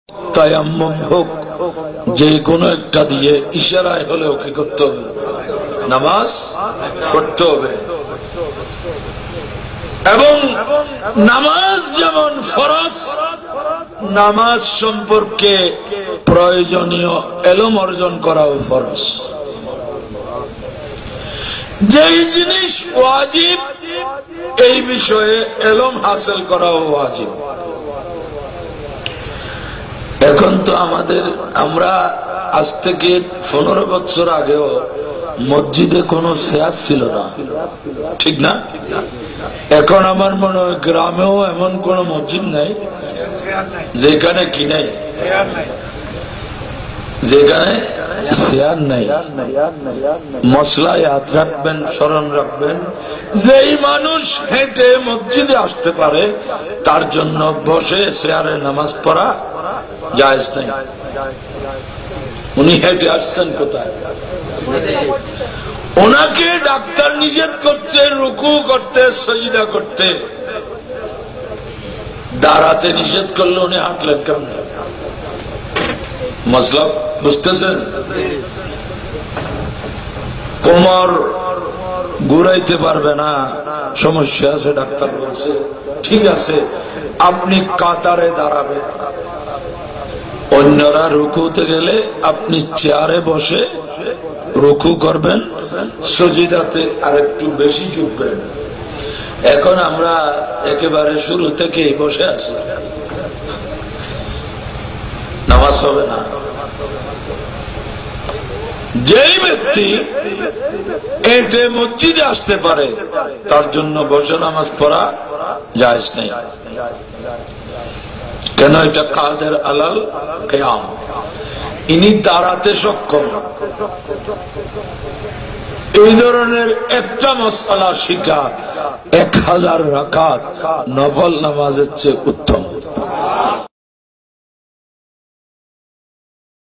তায়াম্মুম হোক, যে কোনো একটা দিয়ে ইশারায় হলেও কি করতে হবে? নামাজ পড়তে হবে। এবং নামাজ যেমন ফরজ, নামাজ সম্পর্কে প্রয়োজনীয় ইলম অর্জন করাও ফরজ। যেই জিনিস ওয়াজিব এই বিষয়ে ইলম হাসিল করাও ওয়াজিব। এখন তো আমরা আজ থেকে 15 বছর আগেও মসজিদে কোনো চেয়ার ছিল না, ঠিক না? এখন আমার মনে হয় গ্রামেও এমন কোন মসজিদ নাই যেখানে কি নাই, যেখানে চেয়ার নাই। মশলায় হাত রাখবেন, স্মরণ রাখবেন, যেই মানুষ হেঁটে মসজিদে আসতে পারে তার জন্য বসে চেয়ারে নামাজ পড়া জায়েজ নাই। উনি হেঁটে আসছেন কোথায়? ওনাকে ডাক্তার নিষেধ করছে রুকু করতে, সজদা করতে, দাঁড়াতে নিষেধ করলে উনি হাঁটলেন কেমন? মসলা বুঝতেছেন? কোমর ঘুরাইতে পারবে না, সমস্যা আছে, ডাক্তার বলছে ঠিক আছে আপনি কাতারে দাঁড়াবেন। অন্যরা রুকুতে গেলে আপনি চেয়ারে বসে রুকু করবেন, সজিদাতে আরেকটু বেশি ঝুঁকবেন। এখন আমরা একেবারে শুরু থেকে বসে আছি, নামাজ হবে না। যেই ব্যক্তি হেঁটে মসজিদে আসতে পারে তার জন্য বসে নামাজ পড়া জায়েজ নেই। কেন? এটা কাদের আলাল কিয়াম, ইনি দাঁড়াতে সক্ষম। এই ধরনের একটা মাসআলা শিখা 1000 রাকাত নফল নামাজের চেয়ে উত্তম।